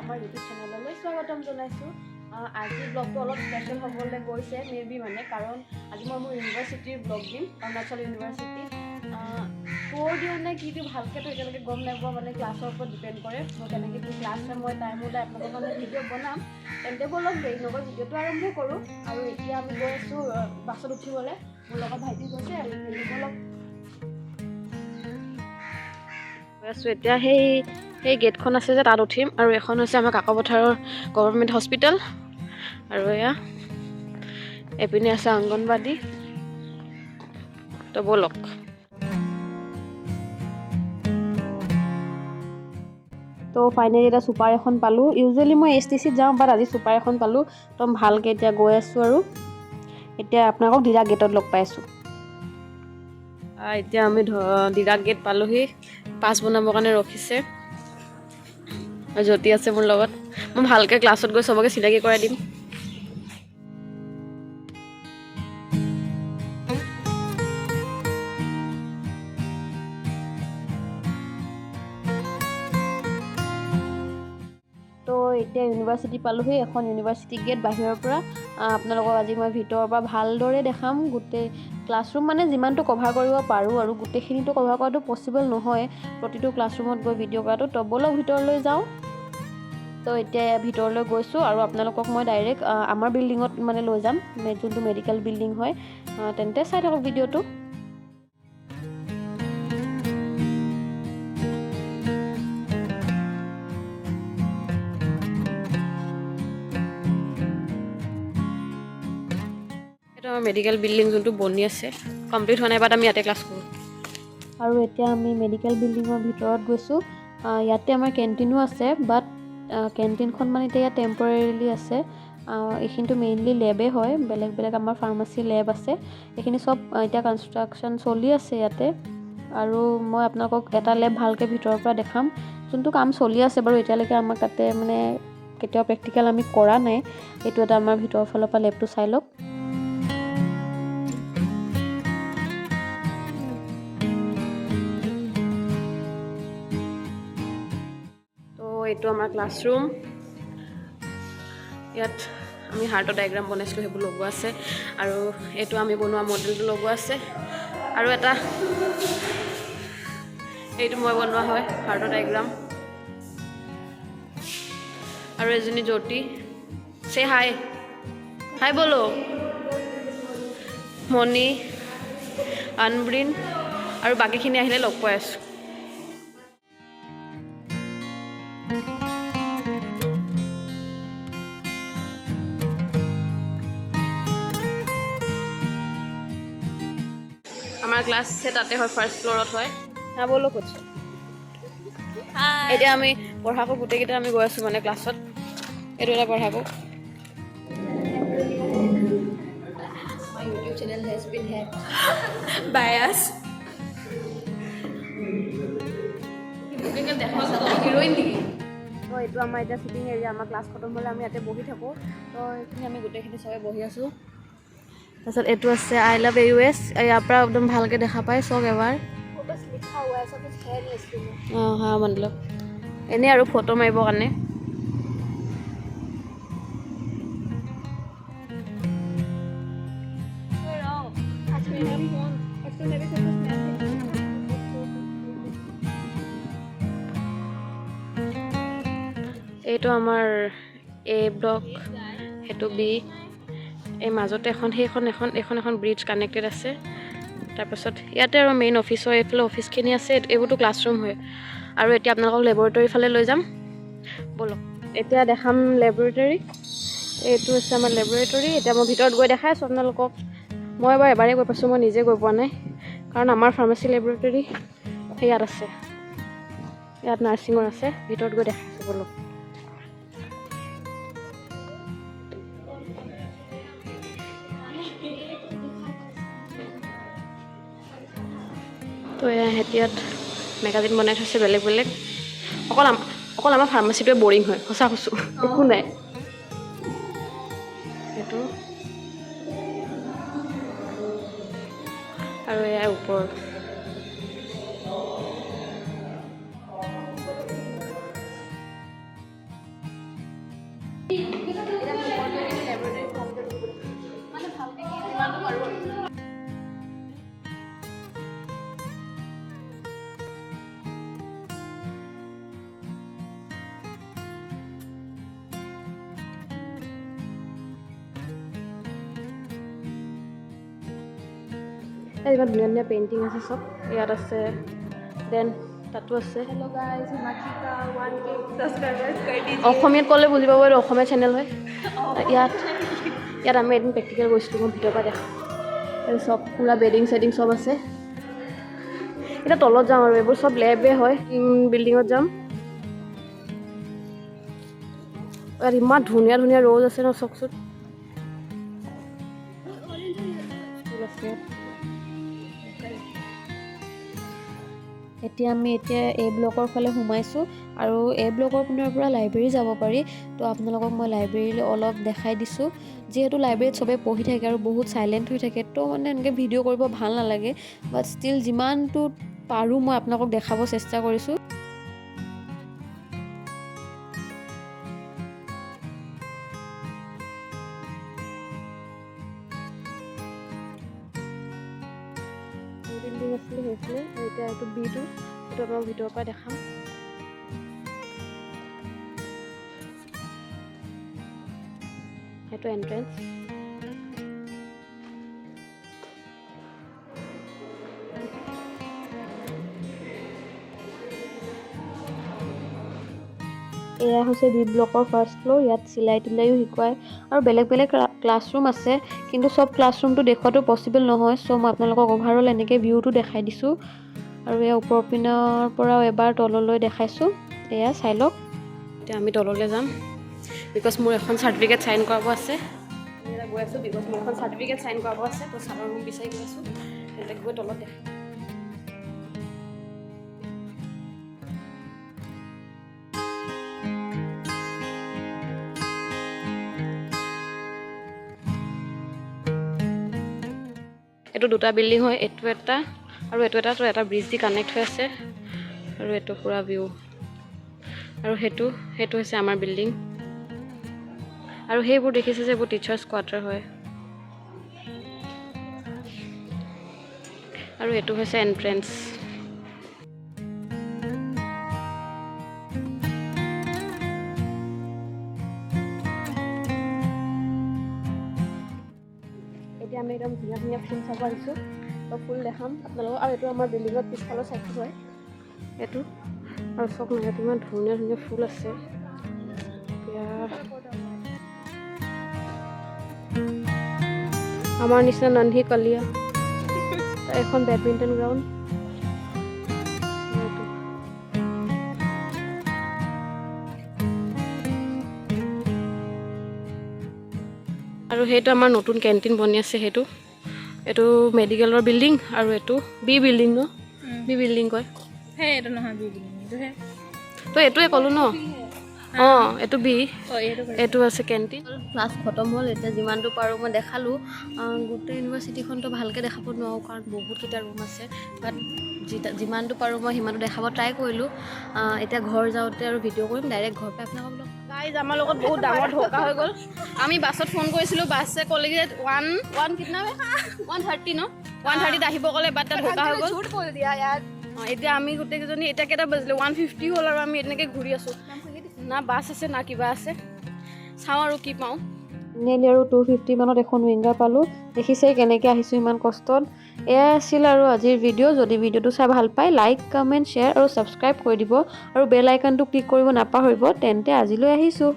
আমাৰ ইউটিউব চেনেললৈ স্বাগতম জনাইছোঁ। আজি ব্লগটো অলপ স্পেচিয়েল হ'বলৈ গৈছে মেবি মানে কাৰণ আজি মই মোৰ ইউনিভাৰ্চিটিৰ ব্লগ দিম। অৰুণাচল ইউনিভাৰ্চিটি টুৰ দিওঁ নে কি দিওঁ ভালকৈতো এতিয়ালৈকে গম নাপাওঁ, মানে ক্লাছৰ ওপৰত ডিপেণ্ড কৰে। মই কেনেকৈ কি ক্লাছ হয় মই টাইম ওলাই আপোনালোকৰ কাৰণে ভিডিঅ' বনাম। তেন্তে বলক দেৰি নকৰি ভিডিঅ'টো আৰম্ভ কৰোঁ। আৰু এতিয়া আমি গৈ আছোঁ বাছত উঠিবলৈ। মোৰ লগত ভাইটি গৈছে আৰু বলক গৈ আছোঁ। এতিয়া সেই গেটখন আছে যে তাত উঠিম। আৰু এখন হৈছে আমাৰ কাকপথাৰৰ গভৰ্ণমেণ্ট হস্পিটেল। আৰু এয়া এপিনে আছে অংগনবাদী। তো ব'লক। তো ফাইনেলি এটা ছুপাৰ এখন পালোঁ। ইউজুৱেলি মই STCত যাওঁ, বাট আজি ছুপাৰ এখন পালোঁ। একদম ভালকৈ এতিয়া গৈ আছোঁ আৰু এতিয়া আপোনালোকক ডিৰাক গেটত লগ পাই আছোঁ। এতিয়া আমি ডিৰাক গেট পালোঁহি। পাছ বনাবৰ কাৰণে ৰখিছে। জ্যোতি আছে মোৰ লগত। মই ভালকৈ ক্লাছত গৈ চবকে চিনাকি কৰাই দিম। তো এতিয়া ইউনিভাৰ্চিটি পালোঁহি। এখন ইউনিভাৰ্চিটি গেট বাহিৰৰ পৰা। আপোনালোকক আজি মই ভিতৰৰ পৰা ভালদৰে দেখাম। গোটেই ক্লাছৰুম মানে যিমানটো কভাৰ কৰিব পাৰোঁ, আৰু গোটেইখিনিতো কভাৰ কৰাটো পচিবল নহয় প্ৰতিটো ক্লাছৰুমত গৈ ভিডিঅ' কৰাটো। তো ব'লক ভিতৰলৈ যাওঁ। তো এতিয়া ভিতৰলৈ গৈছোঁ আৰু আপোনালোকক মই ডাইৰেক্ট আমাৰ বিল্ডিঙত মানে লৈ যাম, যোনটো মেডিকেল বিল্ডিং হয়। তেন্তে চাই থাকক ভিডিঅ'টো। এইটো আমাৰ মেডিকেল বিল্ডিং যোনটো বনি আছে, কমপ্লিট হোৱা নাই, বাট আমি ইয়াতে ক্লাছ কৰোঁ। আৰু এতিয়া আমি মেডিকেল বিল্ডিঙৰ ভিতৰত গৈছোঁ। ইয়াতে আমাৰ কেণ্টিনো আছে, বাট কেণ্টিনখন মানে এতিয়া ইয়াত টেম্পৰেৰিলি আছে। এইখিনিতো মেইনলি লেবেই হয়, বেলেগ বেলেগ আমাৰ ফাৰ্মাচী লেব আছে। এইখিনি চব এতিয়া কনষ্ট্ৰাকশ্যন চলি আছে ইয়াতে। আৰু মই আপোনালোকক এটা লেব ভালকৈ ভিতৰৰ পৰা দেখাম, যোনটো কাম চলি আছে বাৰু এতিয়ালৈকে। আমাক তাতে মানে কেতিয়াও প্ৰেক্টিকেল আমি কৰা নাই। এইটো এটা আমাৰ ভিতৰৰ ফালৰ পৰা লেবটো চাই লওক। এইটো আমাৰ ক্লাছৰুম। ইয়াত আমি হাৰ্টৰ ডায়েগ্ৰাম বনাইছিলোঁ, সেইবোৰ লগোৱা আছে। আৰু এইটো আমি বনোৱা মডেলটো লগোৱা আছে। আৰু এটা এইটো মই বনোৱা হয় হাৰ্টৰ ডায়েগ্ৰাম। আৰু এজনী জ্যোতি, চে হাই হাই বলো, মণি, আনব্ৰিন আৰু বাকীখিনি আহিলে লগ পাই আছোঁ। আমাৰ ক্লাছ তাতে হয়, ফাৰ্ষ্ট ফ্ল'ৰত হয়। হ্যাঁ বলো কুছ। এতিয়া আমি পঢ়াকো গোটেইকেইটা আমি গৈ আছোঁ মানে ক্লাছত। এইটো এটা পঢ়াকো। My YouTube channel has been hacked by us. Heroine নেকি? তো এইটো আমাৰ এতিয়া শ্বুটিং এৰিয়া। আমাৰ ক্লাছ খতম হ'লে আমি ইয়াতে বহি থাকোঁ। তো এইখিনি আমি গোটেইখিনি চবে বহি আছোঁ। তাৰপিছত এইটো আছে I love AUS। ইয়াৰ পৰা একদম ভালকৈ দেখা পায় চব এবাৰ। অঁ হা মতলব এনেই আৰু ফটো মাৰিবৰ কাৰণে। এইটো আমাৰ A ব্লক, সেইটো B। এই মাজতে এখন ব্ৰিজ কানেক্টেড আছে। তাৰপাছত ইয়াতে আৰু মেইন অফিচ হয়। এইফালে অফিচখিনি আছে, এইবোৰতো ক্লাছৰুম হয়। আৰু এতিয়া আপোনালোকক লেবৰেটৰীৰ ফালে লৈ যাম, ব'লক। এতিয়া দেখাম লেবৰেটৰী। এইটো হৈছে আমাৰ লেবৰেটৰী। এতিয়া মই ভিতৰত গৈ দেখাই আছোঁ আপোনালোকক। মই এবাৰেই গৈ পাইছোঁ, মই নিজে গৈ পোৱা নাই, কাৰণ আমাৰ ফাৰ্মাচী লেবৰেটৰী ইয়াত আছে। ইয়াত নাৰ্ছিঙৰ আছে। ভিতৰত গৈ দেখাই আছোঁ, ব'লক। তো সিহঁতি ইয়াত মেগাজিন বনাই থৈছে বেলেগ বেলেগ। অকল আমাৰ ফাৰ্মাচীটোৱে বৰিং হয়, সঁচা কৈছোঁ, একো নাই। সেইটো আৰু এয়াই ওপৰত। ইমান ধুনীয়া ধুনীয়া পেইণ্টিং আছে চব ইয়াত আছে দেন তাতো আছে অসমীয়াত ক'লে বুজি পাব এইটো অসমীয়া চেনেল হয় ইয়াত ইয়াত আমি এদিন প্ৰেক্টিকেল গৈছিলোঁ মই ভিতৰৰ পৰা দেখা এই চব পুৰা বেডিং চেডিং চব আছে এতিয়া তলত যাম আৰু এইবোৰ চব লেবে হয় বিল্ডিঙত যাম ইয়াত ইমান ধুনীয়া ধুনীয়া ৰ'জ আছে ন চকচোন এতিয়া আমি এই ব্লকৰ ফালে সোমাইছোঁ আৰু এই ব্লকৰ পিনৰ পৰা লাইব্ৰেৰী যাব পাৰি তো আপোনালোকক মই লাইব্ৰেৰীলৈ অলপ দেখাই দিছোঁ যিহেতু লাইব্ৰেৰীত চবে পঢ়ি থাকে আৰু বহুত চাইলেণ্ট হৈ থাকে তো মানে এনেকৈ ভিডিঅ' কৰিব ভাল নালাগে বাট ষ্টিল যিমানটো পাৰোঁ মই আপোনালোকক দেখাব চেষ্টা কৰিছোঁ বিল্ডিং আছিলে সেইফালে আৰু এতিয়া এইটো বিটো সেইটো আপোনাক ভিতৰৰ পৰা দেখাম সেইটো এণ্ট্ৰেঞ্চ এয়া হৈছে বি ব্লকৰ ফাৰ্ষ্ট ফ্ল'ৰ ইয়াত চিলাই তিলাইও শিকোৱায় আৰু বেলেগ বেলেগ ক্লাছৰুম আছে কিন্তু চব ক্লাছৰুমটো দেখুৱাটো পচিবল নহয় চ' মই আপোনালোকক অভাৰঅল এনেকৈ ভিউটো দেখাই দিছোঁ আৰু এয়া ওপৰ পিনৰ পৰাও এবাৰ তললৈ দেখাইছোঁ এয়া চাই লওক এতিয়া আমি তললৈ যাম বিকজ মোৰ এখন চাৰ্টিফিকেট চাইন কৰাব আছে গৈ আছোঁ বিকজ মোৰ এখন চাৰ্টিফিকেট চাইন কৰাব আছে তো ছাৰৰ ৰুম বিচাৰি গৈ আছোঁ সিহঁতে গৈ তলত দেখাই এইটো দুটা বিল্ডিং হয় এইটো এটা আৰু এইটো এটা ব্ৰিজ দি কানেক্ট হৈ আছে আৰু এইটো পুৰা ভিউ আৰু সেইটো হৈছে আমাৰ বিল্ডিং আৰু সেইবোৰ দেখিছে যে এইবোৰ টিচাৰ্ছ কোৱাৰ্টাৰ হয় আৰু এইটো হৈছে এণ্ট্ৰেঞ্চ এতিয়া আমি একদম ধুনীয়া ধুনীয়া ফুল চাব আহিছোঁ তো ফুল দেখাম আপোনালোকক আৰু এইটো আমাৰ বিল্ডিঙত পিছফালৰ চাইডটো হয় এইটো আৰু চব ইয়াত ইমান ধুনীয়া ধুনীয়া ফুল আছে এতিয়া আমাৰ নিচিনা নন্ধি কলীয়া এখন বেডমিণ্টন গ্ৰাউণ্ড আৰু সেইটো আমাৰ নতুন কেণ্টিন বনি আছে এইটো মেডিকেলৰ বিল্ডিং আৰু এইটো বি বিল্ডিং ন বি বিল্ডিং কয় এইটো নহয় বি বিল্ডিং তো এইটোৱে ক'লোঁ ন অঁ এইটো বি এইটো আছে কেণ্টিন ক্লাছ খতম হ'ল এতিয়া যিমানটো পাৰোঁ মই দেখালোঁ গোটেই ইউনিভাৰ্চিটিখনতো ভালকৈ দেখাব নোৱাৰোঁ কাৰণ বহুতকেইটা ৰুম আছে বাট যিমানটো পাৰোঁ মই সিমানটো দেখাব ট্ৰাই কৰিলোঁ এতিয়া ঘৰ যাওঁতে আৰু ভিডিঅ' কৰিম ডাইৰেক্ট ঘৰ পাই আপোনালোকক গাইজ আমাৰ লগত বহুত ডাঙৰ ধোকা হৈ গ'ল আমি বাছত ফোন কৰিছিলোঁ বাছে ক'লেগৈ 1:30 ন 1:30 আহিব ক'লে বাট তাত ধোকা হৈ গ'ল এতিয়া আমি গোটেইকেইজনী এতিয়া কেইটা বাজিলে 1:50 হ'ল আৰু আমি এনেকৈ ঘূৰি আছোঁ না বাছ আছে না কিবা আছে চাওঁ আৰু কি পাওঁ নেলি আৰু 2:50 মানত এখন উইংগাৰ পালোঁ দেখিছে কেনেকৈ আহিছোঁ ইমান কষ্টত এয়াই আছিল আৰু আজিৰ ভিডিঅ' যদি ভিডিঅ'টো চাই ভাল পায় লাইক কমেণ্ট শ্বেয়াৰ আৰু ছাবস্ক্ৰাইব কৰি দিব আৰু বেল আইকনটো ক্লিক কৰিব নাপাহৰিব তেন্তে আজিলৈ আহিছোঁ